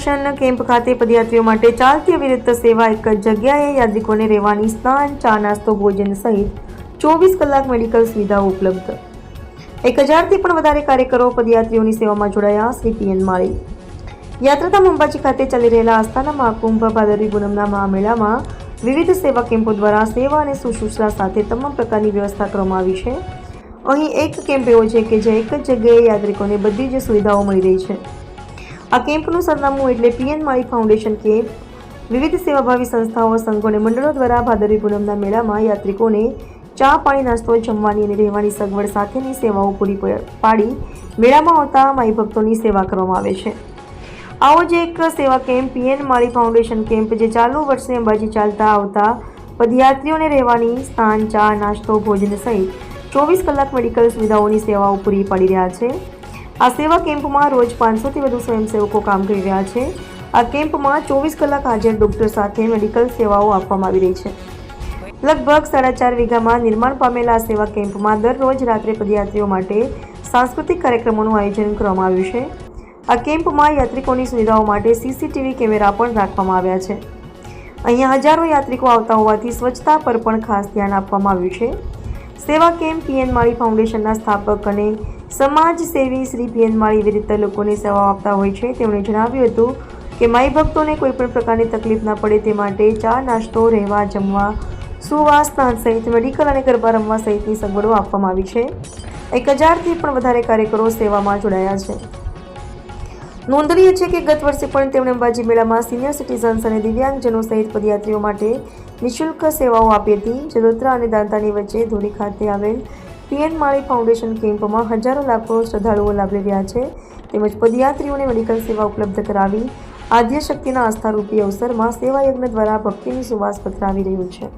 Foundation camp ખાતે પદયાત્રીઓ માટે ચાલતી અવિરત સેવા, એક જ જગ્યાએ યાત્રિકોને રહેવાની સ્નાન, ચા, નાસ્તો, ભોજન સહિત 24 કલાક મેડિકલ સુવિધાઓ ઉપલબ્ધ। 1000થી પણ વધારે કાર્યકરો પદયાત્રીઓની સેવામાં જોડાયા। શ્રી પીએન માળી યાત્રાધામ અંબાજી ખાતે ચાલી રહેલા આસ્થાના મહાકુંભ ભાદરવી પૂનમના મહામેળામાં વિવિધ સેવા કેમ્પો દ્વારા સેવા અને શુશ્રૂષા સાથે તમામ પ્રકારની વ્યવસ્થા કરવામાં આવી છે। અહીં એક કેમ્પ એવો છે કે જે એક જ જગ્યાએ યાત્રિકોને બધી જ સુવિધાઓ મળી રહી છે। આ કેમ્પનું સરનામું એટલે પીએન માળી ફાઉન્ડેશન કેમ્પ। વિવિધ સેવાભાવી સંસ્થાઓ, સંઘો અને મંડળો દ્વારા ભાદરવી પૂનમના મેળામાં યાત્રિકોને ચા, પાણી, નાસ્તો, જમવાની અને રહેવાની સગવડ સાથેની સેવાઓ પૂરી પાડી મેળામાં આવતા માઈ ભક્તોની સેવા કરવામાં આવે છે। આવો જ એક સેવા કેમ્પ પીએન માળી ફાઉન્ડેશન કેમ્પ, જે ચાલુ વર્ષે અંબાજી ચાલતા આવતા પદયાત્રીઓને રહેવાની, સ્નાન, ચા, નાસ્તો, ભોજન સહિત 24 કલાક મેડિકલ સુવિધાઓની સેવાઓ પૂરી પાડી રહ્યા છે। આ સેવા કેમ્પમાં રોજ 500થી વધુ સ્વયંસેવકો કામ કરી રહ્યા છે। આ કેમ્પમાં 24 કલાક હાજર ડોક્ટર સાથે મેડિકલ સેવાઓ આપવામાં આવી રહી છે। લગભગ 4.5 વીઘામાં નિર્માણ પામેલા આ સેવા કેમ્પમાં દરરોજ રાત્રે પદયાત્રીઓ માટે સાંસ્કૃતિક કાર્યક્રમોનું આયોજન કરવામાં આવ્યું છે। આ કેમ્પમાં યાત્રિકોની સુવિધાઓ માટે સીસીટીવી કેમેરા પણ રાખવામાં આવ્યા છે। અહીંયા હજારો યાત્રિકો આવતા હોવાથી સ્વચ્છતા પર પણ ખાસ ધ્યાન આપવામાં આવ્યું છે। સેવા કેમ્પ પીએન માળી ફાઉન્ડેશનના સ્થાપક અને સમાજ સેવી શ્રી પીએન માળી એવી રીતે લોકોને સેવા આપતા હોય છે। તેમણે જણાવ્યું હતું કે માઈ ભક્તોને કોઈપણ પ્રકારની તકલીફ ના પડે તે માટે ચા, નાસ્તો, રહેવા, જમવા, સુવા, સ્નાન સહિત મેડિકલ અને ગરબા રમવા સહિતની સગવડો આપવામાં આવી છે। 1000થી પણ વધારે કાર્યકરો સેવામાં જોડાયા છે। નોંધનીય છે કે ગત વર્ષે પણ તેમણે અંબાજી મેળામાં સિનિયર સિટીઝન્સ અને દિવ્યાંગજનો સહિત પદયાત્રીઓ માટે નિઃશુલ્ક સેવાઓ આપી હતી। જડોદરા અને દાંતાની વચ્ચે ધોરી ખાતે આવેલ પીએન માળી ફાઉન્ડેશન કેમ્પમાં હજારો લાખો શ્રદ્ધાળુઓ લાભ લઈ રહ્યા છે। તેમજ પદયાત્રીઓને મેડિકલ સેવા ઉપલબ્ધ કરાવી આદ્ય શક્તિના આસ્થારૂપી અવસરમાં સેવા યજ્ઞ દ્વારા ભક્તિની સુવાસ પથરાવી રહ્યું છે।